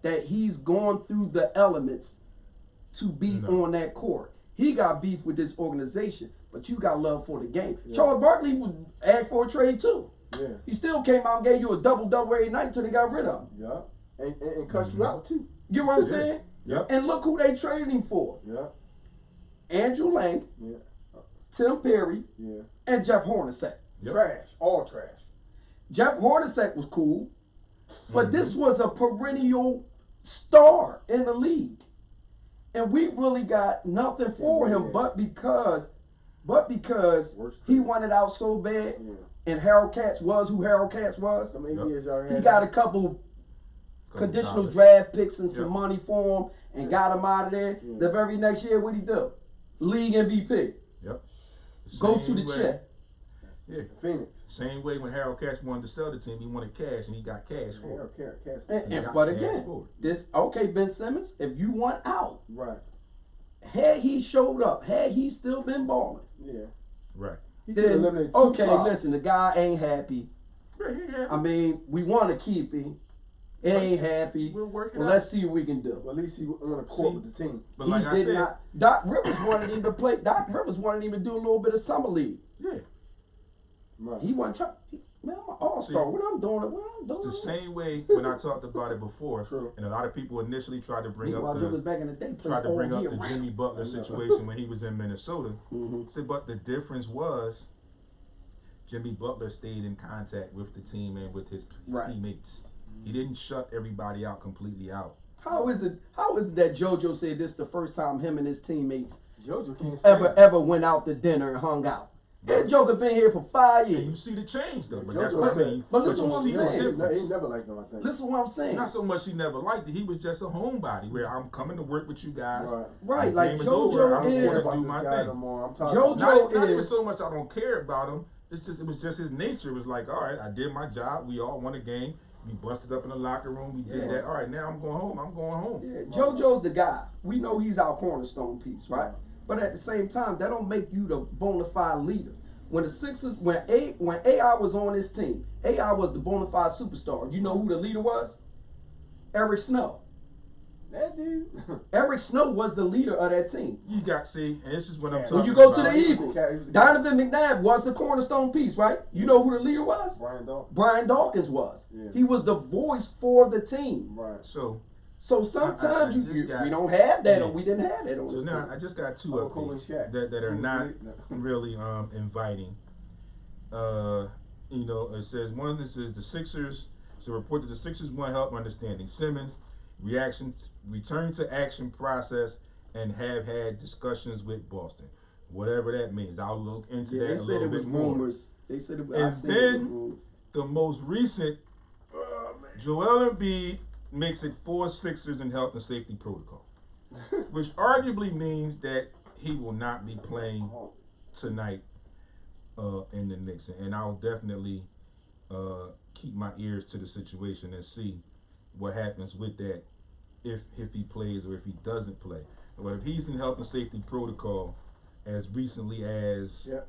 that he's gone through the elements to be on that court. He got beef with this organization, but you got love for the game. Charles Barkley would ask for a trade too. Yeah. He still came out and gave you a double every night until they got rid of him. Yeah. And cuss you out too. You know what I'm saying? Yep. And look who they traded him for. Yeah. Andrew Lang, Yeah. Tim Perry, Yeah. and Jeff Hornacek. Yep. Trash. All trash. Jeff Hornacek was cool, but this was a perennial star in the league. And we really got nothing for him but because he wanted out so bad, Yeah. and Harold Katz was who Harold Katz was. How many Yep. years y'all had? He got a couple conditional dollars. draft picks and some Yep. money for him and got him out of there. Yeah. The very next year, what'd he do? League MVP. Yep. Go to Same the way- check. Yeah. Phoenix. Same way when Harold Katz wanted to sell the team, he wanted cash and he got cash for Yeah, it. cash. And, He got but cash again, for it. this okay, Ben Simmons, if you want out, Right. had he showed up, had he still been balling, Yeah. Right. He could then eliminate two okay, blocks. listen, the guy ain't happy. Yeah, he had I mean, we want to keep him. It ain't happy. We'll work it Well, out. let's see what we can do. Well, at least he on the court See, with the team. But He like I did said, not. Doc Rivers wanted him to play. Doc Rivers wanted him to do a little bit of summer league. yeah, Right. He wasn't trying. Man, I'm an all-star. See, What I'm doing? What I'm doing? it's the same way when I talked about it before, True. and a lot of people initially tried to bring up Meanwhile, it was back in the day. tried to played bring all up year the round. Jimmy Butler I know. situation when he was in Minnesota. Mhm. Said, but the difference was Jimmy Butler stayed in contact with the team and with his Right. teammates. He didn't shut everybody out completely out. How is it? How is it that JoJo said this the first time him and his teammates JoJo can't stand ever went out to dinner and hung out? That Joker been here for 5 And you years. see the change though, but JoJo that's what I said- mean. but listen you what I'm see the saying. difference. He never liked him, I think. Listen what I'm saying. Not so much he never liked it. He was just a homebody where I'm coming to work with you guys. Right. Right, The like game is over. JoJo I'm is- going About to do this my guy thing. no more. I'm tired. JoJo Not even is- so much I don't care about him. It was just his nature. It was like, all right, I did my job. We all won a game. We busted up in the locker room. We did Yeah. that. All right, now I'm going home. I'm going home. Yeah, JoJo's the guy. We know he's our cornerstone piece, right? But at the same time, that don't make you the bona fide leader. When the Sixers, when AI was on this team, AI was the bona fide superstar. You know who the leader was? Eric Snow. That dude. Eric Snow was the leader of that team. You got see, and this is what I'm Yeah. talking When you go to about. the Eagles, Donovan McNabb was the cornerstone piece, right? You know who the leader was? Brian Dalton. Brian Dawkins was. Yeah. He was the voice for the team. Right. So So sometimes I just we got- don't have that, yeah. or we didn't have that on So this now team. I just got two Oh, Cole and updates Shaq. that are not No. really inviting. It says one. This is the Sixers. So report that the Sixers want help understanding Simmons return to action process and have had discussions with Boston. Whatever that means, I'll look into Yeah, that they a said little it was bit more. rumors. They said it was. And I said it then- was rumors. The most recent, Joel Embiid makes it 4 Sixers in health and safety protocol, which arguably means that he will not be playing tonight in the Knicks, and I'll definitely keep my ears to the situation and see what happens with that if he plays or if he doesn't play. But if he's in health and safety protocol as recently as Yep.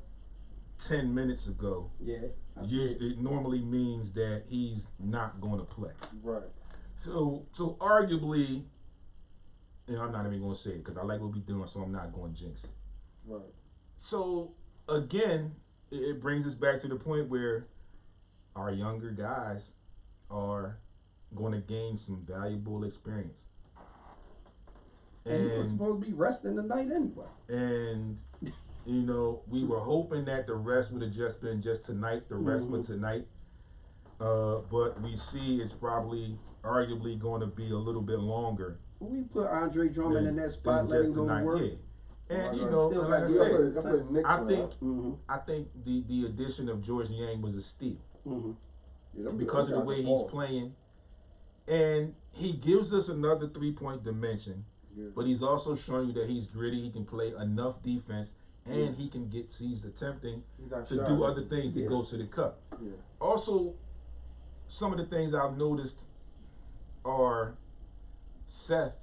10 minutes ago, Yeah, I see it. it normally means that he's not going to play. Right. So arguably, I'm not even going to say it because I like what we're doing, so I'm not going to jinx it. Right. So again, it brings us back to the point where our younger guys are going to gain some valuable experience. And he was supposed to be resting tonight anyway. And we were hoping that the rest would have just been just tonight, the rest for tonight. But we see it's probably arguably going to be a little bit longer We put Andre Drummond in that spot, than let him just go to tonight. work. Yeah. And Still like got I good said, players. I think the addition of George Yang was a steal Yeah, because of the way he's playing, and he gives us another 3-point dimension. Yeah. But he's also showing you that he's gritty. He can play enough defense, and he's attempting He got to shot. do other things to Yeah. go to the cup. Yeah. Also, some of the things I've noticed are Seth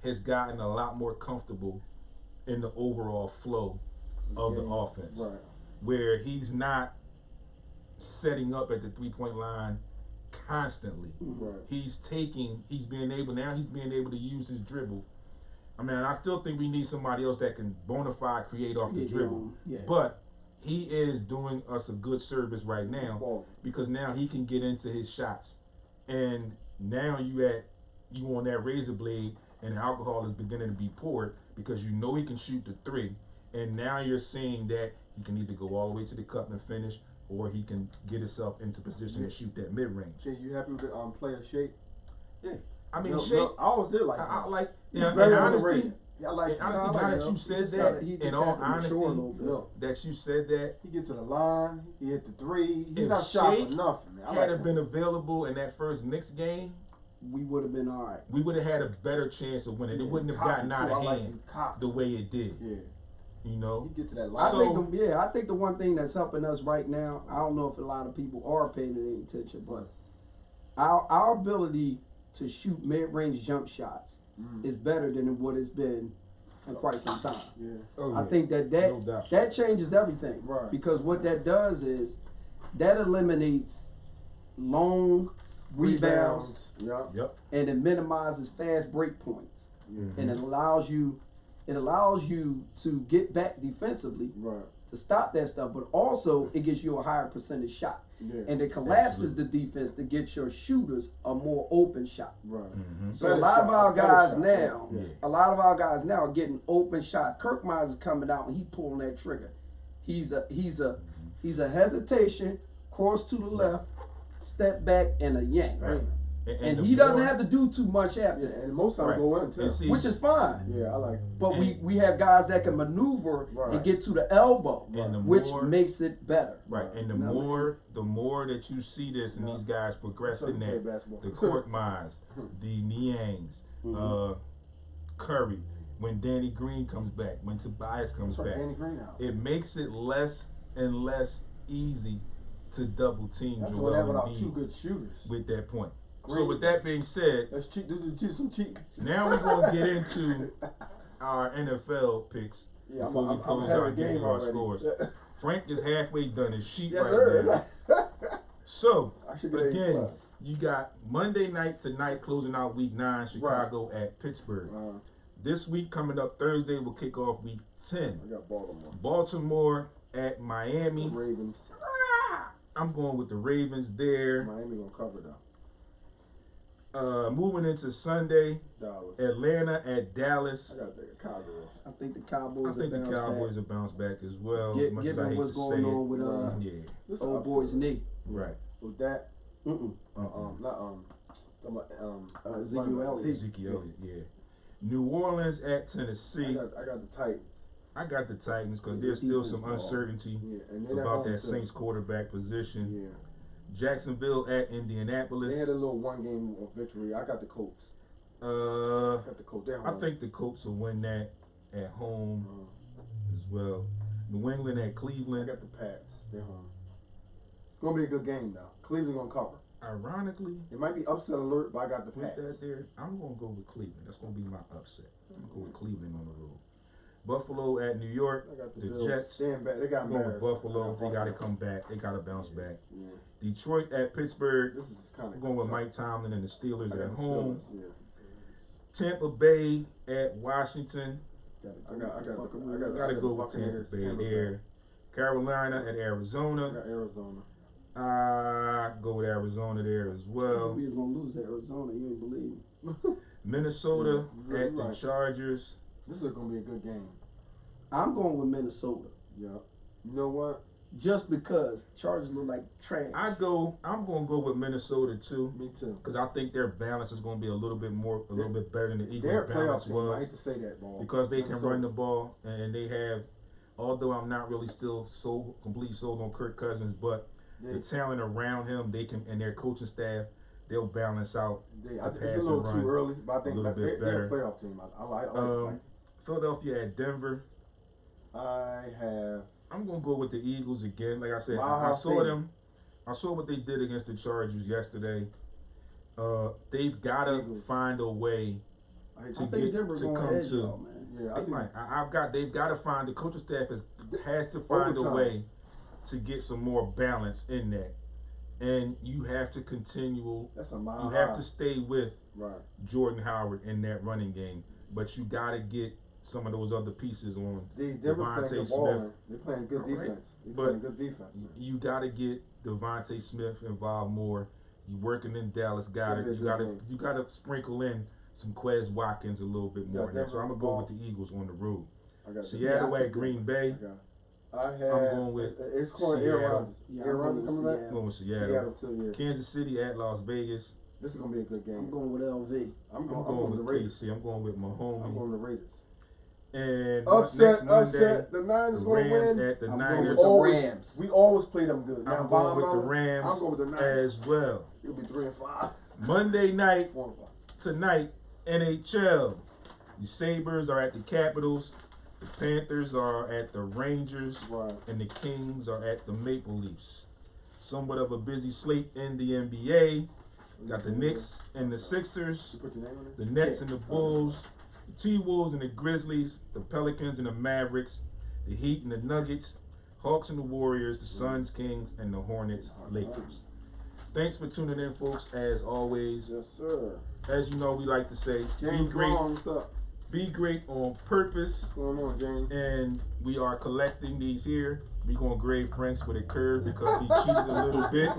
has gotten a lot more comfortable in the overall flow of the offense, Right. where he's not setting up at the 3-point line constantly. Right. He's being able to use his dribble. I mean, I still think we need somebody else that can bona fide create off the dribble. Yeah. But he is doing us a good service right now Ball. because now he can get into his shots, and now you on that razor blade, and the alcohol is beginning to be poured because you know he can shoot the three, and now you're seeing that he can either go all the way to the cup and finish, or he can get himself into position to shoot that mid range. Jay, you happy with the player shape? Yeah, I mean, No, Shea, no, I always did like. I him. like, He's and very honestly, underrated. Yeah, I like. and him. honestly, I now like that him. you said He just that, gotta- he in just all had to mature a honesty, little bit. No. that you said that, He get to the line. He hit the three. He's If not shot Shea for nothing. Man. I had like have him. been available in that first Knicks game, We would have been all right. we would have had a better chance of winning. It Yeah, wouldn't have cocky gotten out too. I of like hand him cocky. the way it did. Yeah, You know, he get to that I line. So- think the one thing that's helping us right now, I don't know if a lot of people are paying any attention, but our ability to shoot mid-range jump shots is better than what it's been in quite some time. Yeah. oh, I yeah. think No that doubt. changes everything. Right. Because what that does is that eliminates long rebounds Yep. Yep. and it minimizes fast break points. Mhm. And it allows you to get back defensively Right. to stop that stuff, but also it gives you a higher percentage shot. Yeah. And it collapses the defense to get your shooters a more open shot. Right. Mhm. So a Better lot of shot, our better guys shot. now, Yeah. a lot of our guys now are getting open shots. Kirk Myers is coming out and he pulling that trigger. He's a hesitation, cross to the left, step back, and a yank. Right. And the he doesn't more- have to do too much after Yeah, that, and most of them Right. go in too. And see- which is fine. Yeah, I like. But we have guys that can maneuver Right. and get to the elbow, And the which more- makes it better. Right, and You know what I mean? the more that you see this and these guys progressing Play that, basketball. the Court Myers, the Niangs, Mm-hmm. Curry, when Danny Green comes back, when Tobias comes That's right, back, Danny Green out. it makes it less and less easy to double team That's Joel what happened without two Embiid good shooters. with that point. So Great. with that being said, Let's cheat. Do some cheating. now we're gonna get into our NFL picks Yeah, before we I'm close having out a and get game into our already. scores. Frank is halfway done his sheet Yes, right sir. now. So I should get A+. again, you got Monday night tonight closing out week 9, Chicago at Pittsburgh. This week coming up Thursday will kick off week 10. I got Baltimore. Baltimore at Miami. Ravens. I'm going with the Ravens there. Miami gonna cover though. Moving into Sunday, Dallas. Atlanta at Dallas. I got the Cowboys. I think the I Cowboys. think the will bounce Cowboys back. will bounce back as well. As much as I Given hate what's to going say on with it. Yeah, This old upset. boy's knee. right. With that, Mm-mm. Ezekiel Elliott. Ezekiel Elliott, yeah. New Orleans at Tennessee. I got the Titans. I got the Titans because Yeah, there's still defense some ball. uncertainty Yeah, and then about that home, too. Saints quarterback position. Yeah, Jacksonville at Indianapolis. they had a little one game of victory. I got the Colts. Uh, I got the Colts. They're I home. think the Colts will win that at home as well. New England at I Cleveland. got the Pats. They're home. It's gonna be a good game though. Cleveland gonna cover. Ironically, It might be upset alert, but I got the with Pats. that there, I'm gonna go with Cleveland. That's gonna be my upset. I'm gonna go with Cleveland on the road. Buffalo at New York. I got the The Bills. Jets. Stand back. They got I'm going with embarrassed. Buffalo. I They got got to Buffalo. come back. They got to bounce back. Yeah, Detroit at Pittsburgh. this is kind I'm of going with Mike Tomlin and the Steelers at home. Yeah, Tampa Bay at Washington. I got Got to go with Tampa Bay there. Carolina at I Arizona. got Arizona. Go with Arizona there as well. We was gonna lose to Arizona. You ain't believe me. Minnesota Yeah, at you're the right. Chargers. This is gonna be a good game. I'm going with Minnesota Yeah. You know what? just because Chargers look like trash. I'm gonna go with Minnesota too, Me too. because I think their balance is gonna be a little bit better than the They're a Eagles' playoff balance team. I was, hate to say that, ball. because they can Minnesota. run the ball and they have. Although I'm not really still so completely sold on Kirk Cousins, but the talent around him, they can, and their coaching staff, they'll balance out. I the think pass it's a and little run too early, but I think a little bit they're a better. playoff team. I like. Philadelphia at Denver. I have. I'm gonna go with the Eagles again. Like I said, Wow, I saw them. I saw what they did against the Chargers yesterday. They've gotta Eagles. find a way I hate to I to, think get Denver's to gonna come edge to. y'all, man. yeah, I They think might. They've got to find, the coaching staff has to find a Overtime. way to get some more balance in that, and you have to that's a you have to stay with right. Jordan Howard in that running game, but you got to get some of those other pieces on Denver playing Devontae good Smith. ball. They're playing good Right. defense. They're But playing good defense. Man. You got to get Devontae Smith involved more. You working in Dallas, got it. You got to sprinkle in some Quez Watkins a little bit more. Yeah, So I'm gonna go with the Eagles on the road. I got Seattle Yeah, at Green Bay. I have. I'm going with It's called Seattle. Aaron Rodgers. Yeah, Aaron I'm Rodgers going coming with back. I'm going with Seattle. Seattle too. Yeah. Kansas City at Las Vegas. This is gonna be a good game. I'm going with LV. I'm I'm going going with the with Raiders. KC. I'm going with I'm Mahomes. going with the Raiders. And next Upset. Monday, The Niners the gonna Rams win. at the I'm going Niners. with the Always- Rams. We always play them good. Now, I'm going with the I'm Rams going with the Niners. as well. It'll be 3-5. Monday night 4-5. tonight, NHL. The Sabres are at the Capitals. The Panthers are at the Rangers. Right. And the Kings are at the Maple Leafs. Somewhat of a busy slate in the NBA. Got the Knicks and the Sixers, You put your name on it? the Nets and the Bulls, the T-Wolves and the Grizzlies, the Pelicans and the Mavericks, the Heat and the Nuggets, Hawks and the Warriors, the Suns, Kings, and the Hornets, Lakers. Thanks for tuning in, folks. As always, Yes, sir. as you know, we like to say, James be great, Brown, what's up? be great on purpose. What's going on, James? And we are collecting these here. We're going to grade Frank's with a curve because he cheated a little bit.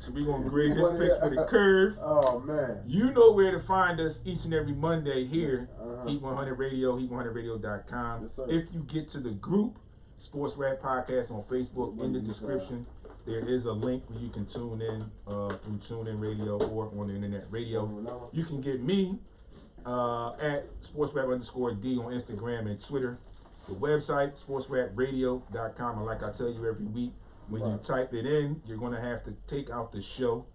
So we're going to grade his picks with a curve. Oh, man. You know where to find us each and every Monday here. Uh-huh. Heat 100 Radio, heat100radio.com. Yes, sir. If you get to the group, Sports Rap Podcast on Facebook, in the description, there is a link where you can tune in through TuneIn Radio or on the internet radio. You can get me at SportsRap_D on Instagram and Twitter. The website, sportsrapradio.com. And like I tell you every week, when you type it in, you're going to have to take out the show.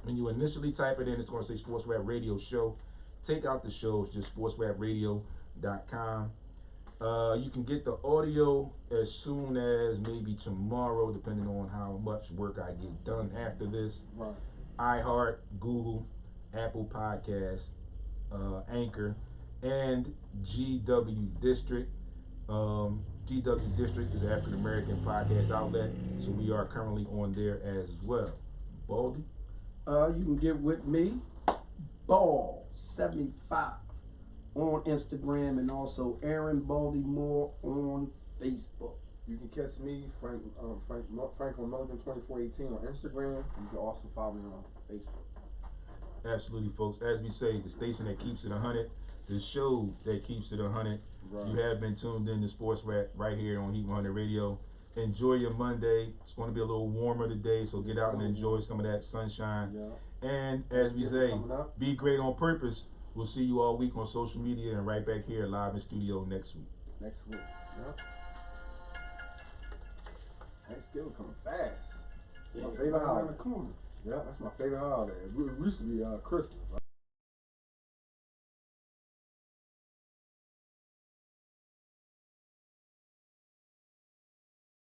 When you initially type it in, it's going to say Sports Rap Radio Show. Take out the show. It's just sportsrapradio.com. You can get the audio as soon as maybe tomorrow, depending on how much work I get done after this. Right. iHeart, Google, Apple Podcasts, Anchor, and GW District. GW District is an African American podcast outlet, so we are currently on there as well. Baldy? You can get with me, Ball75 on Instagram, and also Aaron Baltimore on Facebook. You can catch me, Franklin Mulligan 2418 on Instagram. You can also follow me on Facebook. Absolutely, folks. As we say, the station that keeps it 100, the show that keeps it 100. Right. You have been tuned in to Sports Rap right here on Heat 100 Radio. Enjoy your Monday. It's going to be a little warmer today, so get out and enjoy some of that sunshine. Yeah. And as we say, Coming up. be great on purpose. We'll see you all week on social media and right back here live in studio next week. Next week. Yep. Thanksgiving coming fast. Yeah, My favorite right around holiday. the corner. Yeah, that's my favorite holiday. It used to be Christmas.